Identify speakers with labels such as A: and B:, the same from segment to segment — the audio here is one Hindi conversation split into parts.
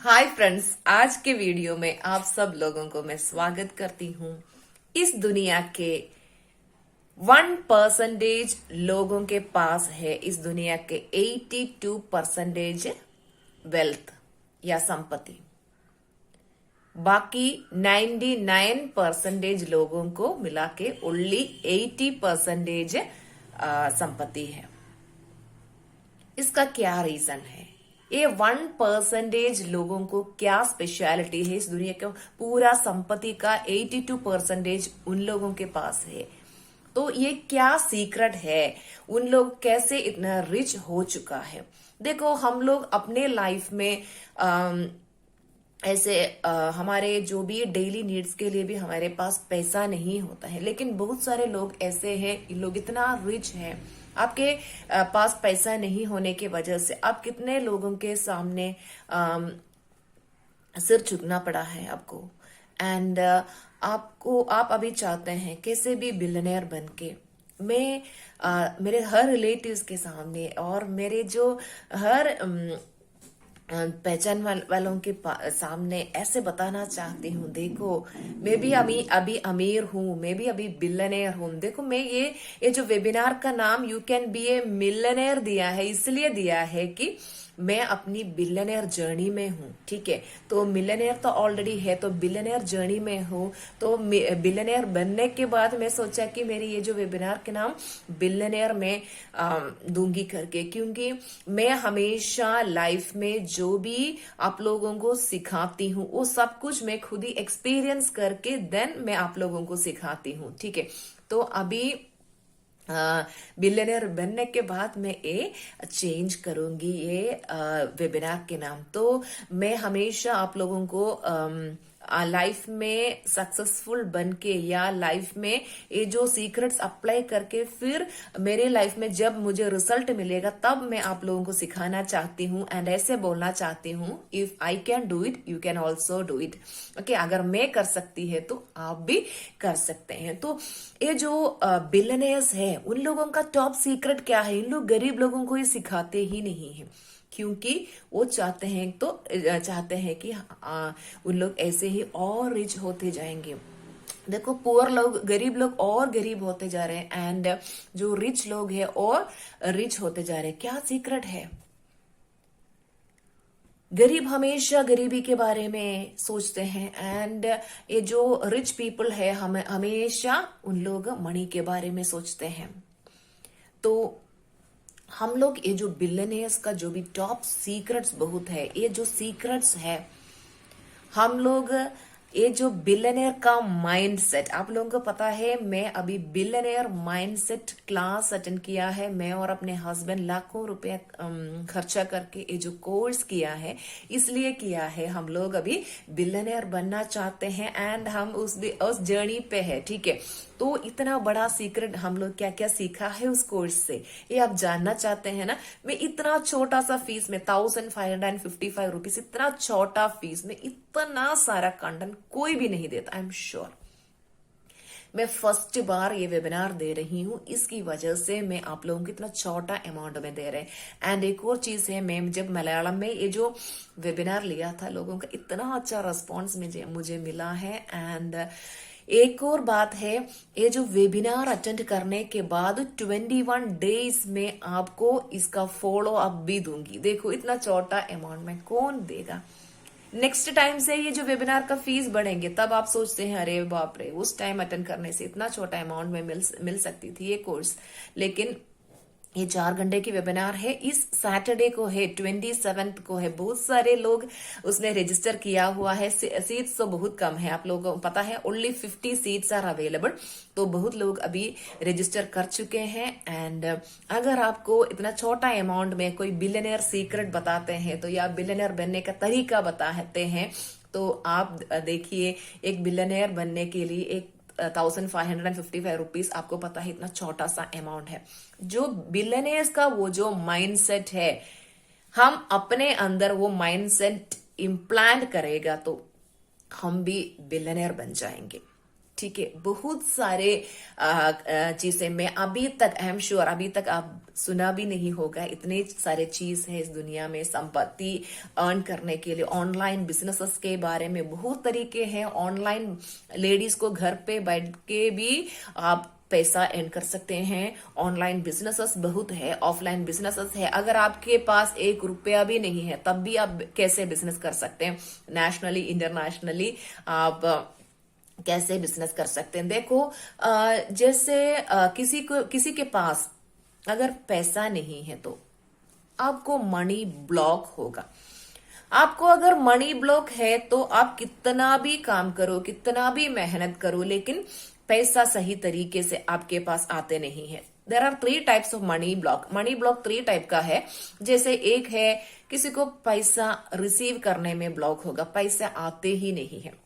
A: हाय फ्रेंड्स, आज के वीडियो में आप सब लोगों को मैं स्वागत करती हूँ। इस दुनिया के 1% लोगों के पास है इस दुनिया के 82% वेल्थ या संपत्ति। बाकी 99% लोगों को मिला के ओनली 80% संपत्ति है। इसका क्या रीजन है? ये 1% लोगों को क्या स्पेशलिटी है? इस दुनिया का पूरा संपत्ति का 82% उन लोगों के पास है। तो ये क्या सीक्रेट है? उन लोग कैसे इतना रिच हो चुका है? देखो, हम लोग अपने लाइफ में ऐसे हमारे जो भी डेली नीड्स के लिए भी हमारे पास पैसा नहीं होता है, लेकिन बहुत सारे लोग ऐसे हैं, लोग इतना रिच हैं। आपके पास पैसा नहीं होने की वजह से आप कितने लोगों के सामने सिर झुकना पड़ा है आपको। एंड आप अभी चाहते हैं कैसे भी बिलियनियर बन के मैं मेरे हर रिलेटिव्स के सामने और मेरे जो हर पहचान वालों के सामने ऐसे बताना चाहती हूँ, देखो मैं भी अभी अमीर हूँ, मैं भी अभी बिलियनेयर हूँ। देखो, मैं ये जो वेबिनार का नाम you can be A millionaire दिया है, इसलिए दिया है कि मैं अपनी बिलियनेयर जर्नी में हूँ। ठीक है, तो मिलियनेयर तो ऑलरेडी है, तो बिलियनेयर जर्नी में हूँ। तो बिलियनेयर बनने के बाद मैं सोचा कि मेरी ये जो वेबिनार के नाम बिलियनेयर में दूंगी करके, क्योंकि मैं हमेशा लाइफ में जो भी आप लोगों को सिखाती हूँ वो सब कुछ मैं खुद ही एक्सपीरियंस करके देन मैं आप लोगों को सिखाती हूँ। ठीक है, तो अभी बिलियनर बनने के बाद मैं ये चेंज करूंगी ये वेबिनार के नाम। तो मैं हमेशा आप लोगों को लाइफ में सक्सेसफुल बन के या लाइफ में ये जो सीक्रेट्स अप्लाई करके फिर मेरे लाइफ में जब मुझे रिजल्ट मिलेगा तब मैं आप लोगों को सिखाना चाहती हूँ एंड ऐसे बोलना चाहती हूँ, if I can do it you can also do it. Okay, अगर मैं कर सकती है तो आप भी कर सकते हैं। तो ये जो बिलियनर्स है उन लोगों का टॉप सीक्रेट क्या है? इन लोग गरीब लोगों को ये सिखाते ही नहीं है, क्योंकि वो चाहते हैं कि उन लोग ऐसे ही और रिच होते जाएंगे। देखो, पुअर लोग, गरीब लोग और गरीब होते जा रहे हैं एंड जो रिच लोग हैं और रिच होते जा रहे हैं। क्या सीक्रेट है? गरीब हमेशा गरीबी के बारे में सोचते हैं एंड ये जो रिच पीपल है हमेशा उन लोग मनी के बारे में सोचते हैं। तो हम लोग ये जो बिलियनियर्स का जो भी टॉप सीक्रेट्स बहुत है, ये जो सीक्रेट्स है हम लोग, ये जो बिलियनियर का माइंडसेट आप लोगों को पता है, मैं अभी बिलियनियर माइंडसेट क्लास अटेंड किया है। मैं और अपने हस्बैंड लाखों रुपए खर्चा करके ये जो कोर्स किया है, इसलिए किया है हम लोग अभी बिलियनियर बनना चाहते हैं एंड हम उस जर्नी पे है। ठीक है, तो इतना बड़ा सीक्रेट हम लोग क्या क्या सीखा है उस कोर्स से, ये आप जानना चाहते हैं ना? मैं इतना छोटा सा फीस में 1555 रुपीज, इतना छोटा फीस में इतना सारा कंटेंट कोई भी नहीं देता। आई एम श्योर मैं फर्स्ट बार ये वेबिनार दे रही हूँ, इसकी वजह से मैं आप लोगों को इतना छोटा अमाउंट में दे रहे हैं। एंड एक और चीज है, मैं जब मलयालम में ये जो वेबिनार लिया था, लोगों का इतना अच्छा रिस्पॉन्स मुझे मिला है। एंड एक और बात है, ये जो वेबिनार अटेंड करने के बाद 21 डेज में आपको इसका फॉलो अप भी दूंगी। देखो, इतना छोटा अमाउंट में कौन देगा? नेक्स्ट टाइम से ये जो वेबिनार का फीस बढ़ेंगे तब आप सोचते हैं अरे बाप रे, उस टाइम अटेंड करने से इतना छोटा अमाउंट में मिल सकती थी ये कोर्स। लेकिन ये 4 घंटे की वेबिनार है, इस सैटरडे को है, 27 को है। बहुत सारे लोग उसने रजिस्टर किया हुआ है। सीट्स तो बहुत कम है, आप लोगों को पता है, ओनली 50 सीट्स आर अवेलेबल। तो बहुत लोग अभी रजिस्टर कर चुके हैं। एंड अगर आपको इतना छोटा अमाउंट में कोई बिलियनियर सीक्रेट बताते हैं तो या बिलियनियर बनने का तरीका बताते हैं, तो आप देखिए, एक बिलियनियर बनने के लिए एक 1555 रुपीज, आपको पता है इतना छोटा सा अमाउंट है। जो बिलियनियर्स का वो जो माइंडसेट है, हम अपने अंदर वो माइंडसेट इम्प्लांट करेगा तो हम भी बिलियनियर बन जाएंगे। ठीक है, बहुत सारे चीजें मैं अभी तक, आई एम श्योर अभी तक आप सुना भी नहीं होगा, इतने सारे चीज है इस दुनिया में संपत्ति अर्न करने के लिए। ऑनलाइन बिजनेसेस के बारे में बहुत तरीके हैं। ऑनलाइन लेडीज को घर पे बैठ के भी आप पैसा अर्न कर सकते हैं। ऑनलाइन बिजनेसेस बहुत है, ऑफलाइन बिजनेसेस है। अगर आपके पास 1 रुपया भी नहीं है तब भी आप कैसे बिजनेस कर सकते हैं, नेशनली इंटरनेशनली आप कैसे बिजनेस कर सकते हैं। देखो जैसे किसी के पास अगर पैसा नहीं है तो आपको मनी ब्लॉक होगा। आपको अगर मनी ब्लॉक है तो आप कितना भी काम करो, कितना भी मेहनत करो, लेकिन पैसा सही तरीके से आपके पास आते नहीं है। There are 3 types of money block. Money block 3 type का है। जैसे एक है किसी को पैसा रिसीव करने में ब्लॉक होगा, पैसे आते ही नहीं है।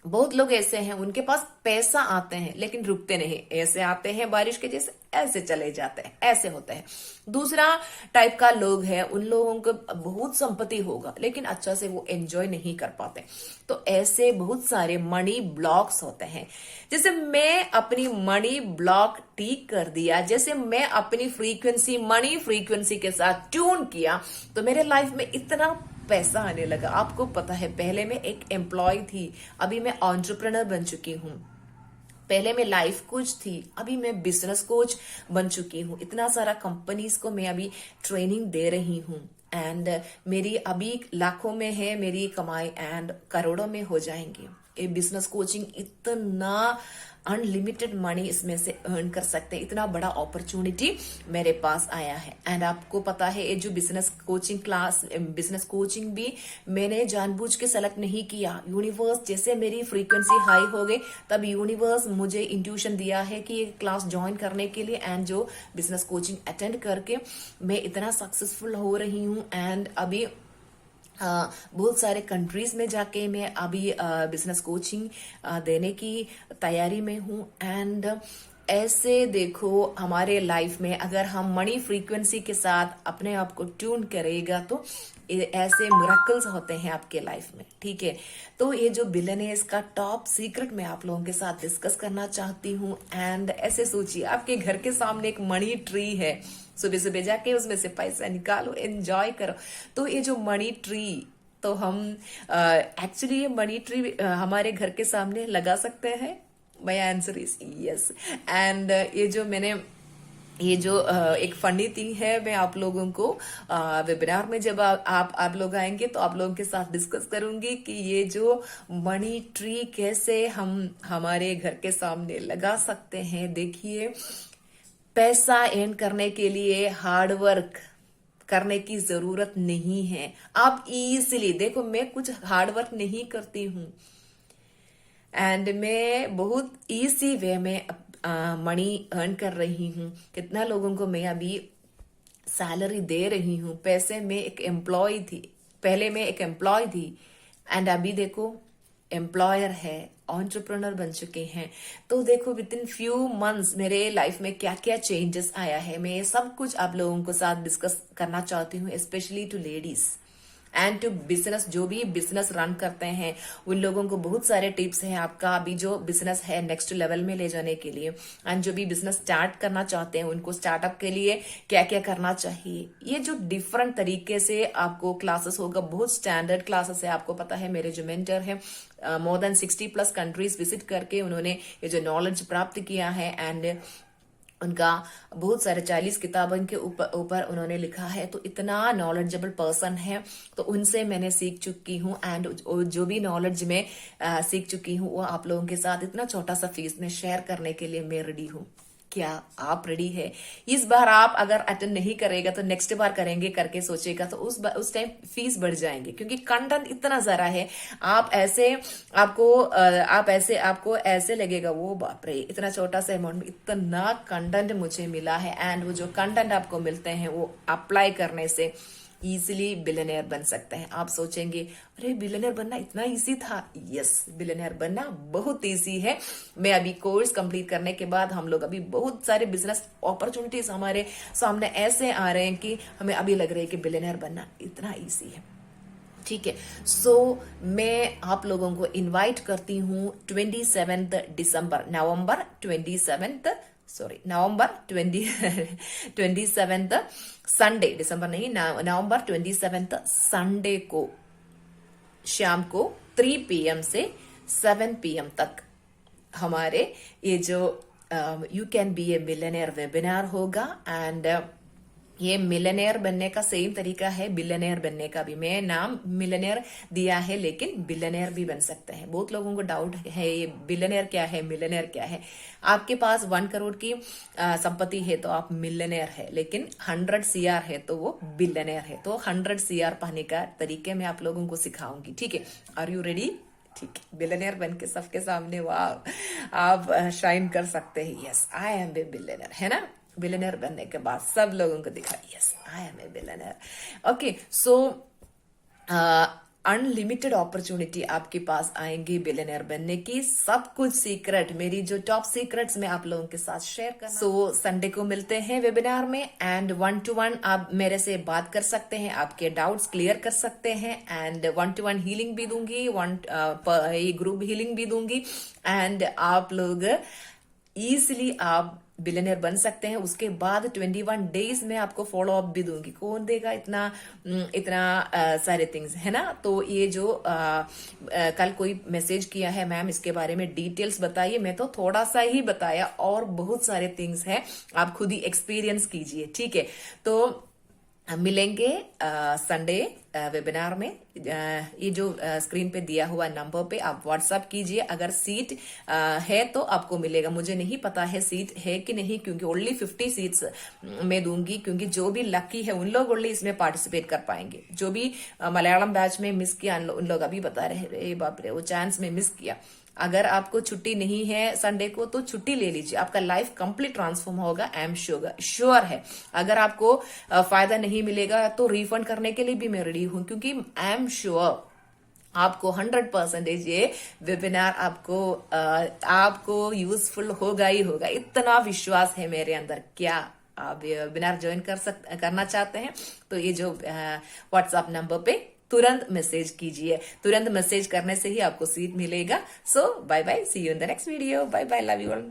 A: बहुत लोग ऐसे हैं उनके पास पैसा आते हैं लेकिन रुकते नहीं, ऐसे आते हैं बारिश के जैसे, ऐसे चले जाते हैं, ऐसे होते हैं। दूसरा टाइप का लोग है, उन लोगों को बहुत संपत्ति होगा लेकिन अच्छा से वो एंजॉय नहीं कर पाते। तो ऐसे बहुत सारे मनी ब्लॉक्स होते हैं। जैसे मैं अपनी मनी ब्लॉक ठीक कर दिया, जैसे मैं अपनी फ्रीक्वेंसी मनी फ्रीक्वेंसी के साथ ट्यून किया तो मेरे लाइफ में इतना पैसा आने लगा। आपको पता है पहले मैं एक एम्प्लॉय थी, अभी मैं एंटरप्रेन्योर बन चुकी हूँ। पहले मैं लाइफ कोच थी, अभी मैं बिजनेस कोच बन चुकी हूँ। इतना सारा कंपनीज को मैं अभी ट्रेनिंग दे रही हूँ एंड मेरी अभी लाखों में है मेरी कमाई एंड करोड़ों में हो जाएंगी। ये बिजनेस कोचिंग इतना अनलिमिटेड मनी इसमें से अर्न कर सकते हैं, इतना बड़ा अपॉर्चुनिटी मेरे पास आया है। एंड आपको पता है ये जो business coaching class, business coaching भी मैंने जानबूझ के सेलेक्ट नहीं किया। यूनिवर्स जैसे मेरी फ्रीक्वेंसी हाई हो गई तब यूनिवर्स मुझे इंट्यूशन दिया है कि ये क्लास ज्वाइन करने के लिए, एंड जो बिजनेस कोचिंग अटेंड करके मैं इतना सक्सेसफुल हो रही हूँ। एंड अभी बहुत सारे कंट्रीज में जाके मैं अभी बिजनेस कोचिंग देने की तैयारी में हूँ। एंड ऐसे देखो हमारे लाइफ में अगर हम मनी फ्रीक्वेंसी के साथ अपने आप को ट्यून करेगा तो ऐसे मिरेकल्स होते हैं आपके लाइफ में, ठीक है। तो ये जो बिलियनियर्स का टॉप सीक्रेट मैं आप लोगों के साथ डिस्कस करना चाहती हूँ। एंड ऐसे सोचिए आपके घर के सामने एक मनी ट्री है, सुबह सुबह जाके उसमें से पैसा निकालो, एंजॉय करो। तो ये जो मनी ट्री, तो हम एक्चुअली ये मनी ट्री हमारे घर के सामने लगा सकते हैं। My answer is yes. And ये जो एक फनी थिंग है, मैं आप लोगों को वेबिनार में जब आप लोग आएंगे तो आप लोगों के साथ डिस्कस करूंगी कि ये जो मनी ट्री कैसे हम हमारे घर के सामने लगा सकते हैं। देखिए पैसा अर्न करने के लिए हार्ड वर्क करने की जरूरत नहीं है। आप इजीली देखो, मैं कुछ हार्ड वर्क नहीं करती हूँ एंड मैं बहुत इजी वे में मनी अर्न कर रही हूँ। कितना लोगों को मैं अभी सैलरी दे रही हूँ। पैसे में एक एम्प्लॉय थी, पहले मैं एक एम्प्लॉय थी एंड अभी देखो एम्प्लॉयर है, एंटरप्रेन्योर बन चुके हैं। तो देखो विद इन फ्यू मंथ्स मेरे लाइफ में क्या क्या चेंजेस आया है, मैं ये सब कुछ आप लोगों के साथ डिस्कस करना चाहती हूँ, specially to ladies and to business. जो भी बिजनेस रन करते हैं उन लोगों को बहुत सारे टिप्स हैं आपका अभी जो बिजनेस है नेक्स्ट लेवल में ले जाने के लिए। एंड जो भी बिजनेस स्टार्ट करना चाहते हैं उनको स्टार्टअप के लिए क्या क्या करना चाहिए, ये जो डिफरेंट तरीके से आपको क्लासेस होगा, बहुत स्टैंडर्ड क्लासेस है। आपको पता है मेरे जो मेंटर है मोर देन 60+ कंट्रीज विजिट करके उन्होंने ये जो नॉलेज प्राप्त किया है एंड उनका बहुत सारे 40 किताबों के ऊपर उन्होंने लिखा है। तो इतना नॉलेजेबल पर्सन है, तो उनसे मैंने सीख चुकी हूँ एंड जो भी नॉलेज में सीख चुकी हूँ वो आप लोगों के साथ इतना छोटा सा फीस में शेयर करने के लिए मैं रेडी हूँ। क्या आप रेडी है? इस बार आप अगर अटेंड नहीं करेगा तो नेक्स्ट बार करेंगे करके सोचेगा तो उस टाइम फीस बढ़ जाएंगे, क्योंकि कंटेंट इतना जरा है। आपको ऐसे लगेगा वो बाप रे इतना छोटा सा अमाउंट में इतना कंटेंट मुझे मिला है। एंड वो जो कंटेंट आपको मिलते हैं वो अप्लाई करने से इजीली बिलियनियर बन सकते हैं। आप सोचेंगे अरे बिलियनियर बनना इतना इजी था? यस, बिलियनियर बनना बहुत इजी है। मैं अभी कोर्स कंप्लीट करने के बाद हम लोग अभी बहुत सारे बिजनेस अपॉर्चुनिटीज हमारे सामने ऐसे आ रहे हैं कि हमें अभी लग रहा है कि बिलियनियर बनना इतना इजी है। ठीक है। सो मैं आप लोगों को इनवाइट करती हूँ 27 दिसंबर, नवंबर 27 संडे, दिसंबर नहीं, नवंबर 27 संडे को शाम को 3 PM से 7 PM तक हमारे ये जो you can be A millionaire webinar होगा। एंड ये मिलियनेयर बनने का सेम तरीका है बिलियनेयर बनने का भी। मैं नाम मिलियनेयर दिया है, लेकिन बिलियनेयर भी बन सकते हैं। बहुत लोगों को डाउट है ये बिलियनेयर क्या है, मिलियनेयर क्या है। आपके पास 1 करोड़ की संपत्ति है तो आप मिलियनेयर है, लेकिन 100 CR है तो वो बिलियनेयर है। तो 100 CR पाने का तरीके मैं आप लोगों को सिखाऊंगी, ठीक है। Are you ready? ठीक है, बिलियनेयर बन के सबके सामने वाह आप शाइन कर सकते हैं। Yes, I am a billionaire, है ना। बिलियनर बनने के बाद सब लोगों को दिखा, yes I am a billionaire. Okay, so unlimited opportunity आपके पास आएंगी बिलियनर बनने की। सब कुछ सीक्रेट, मेरी जो टॉप सीक्रेट्स मैं आप लोगों के साथ शेयर करना। सो संडे को मिलते हैं वेबिनार में, एंड 1-to-1 आप मेरे से बात कर सकते हैं, आपके डाउट्स क्लियर कर सकते हैं। एंड 1-to-1 हीलिंग भी दूंगी, ग्रुप हीलिंग भी दूंगी। एंड आप लोग इजिली आप बिलियनर बन सकते हैं। उसके बाद 21 डेज में आपको फॉलो अप भी दूंगी। कौन देगा इतना सारे थिंग्स, है ना। तो ये जो कल कोई मैसेज किया है, मैम इसके बारे में डिटेल्स बताइए, मैं तो थोड़ा सा ही बताया, और बहुत सारे थिंग्स हैं, आप खुद ही एक्सपीरियंस कीजिए, ठीक है। तो मिलेंगे संडे वेबिनार में। ये जो स्क्रीन पे दिया हुआ नंबर पे आप व्हाट्सएप कीजिए। अगर सीट है तो आपको मिलेगा। मुझे नहीं पता है सीट है कि नहीं, क्योंकि ओनली 50 सीट्स मैं दूंगी, क्योंकि जो भी लकी है उन लोग ओनली इसमें पार्टिसिपेट कर पाएंगे। जो भी मलयालम बैच में मिस किया उन लोग अभी बता रहे, बाप रे वो चांस में मिस किया। अगर आपको छुट्टी नहीं है संडे को तो छुट्टी ले लीजिए, आपका लाइफ कंप्लीट ट्रांसफॉर्म होगा, आई एम श्योर है। अगर आपको फायदा नहीं मिलेगा तो रिफंड करने के लिए भी मैं रेडी हूं, क्योंकि आई एम श्योर आपको 100% ये वेबिनार आपको यूजफुल होगा ही होगा। इतना विश्वास है मेरे अंदर। क्या आप ये वेबिनार ज्वाइन करना चाहते हैं तो ये जो व्हाट्सएप नंबर पे तुरंत मैसेज कीजिए। तुरंत मैसेज करने से ही आपको सीट मिलेगा। So bye bye, see you in the next video. Bye bye, love you all.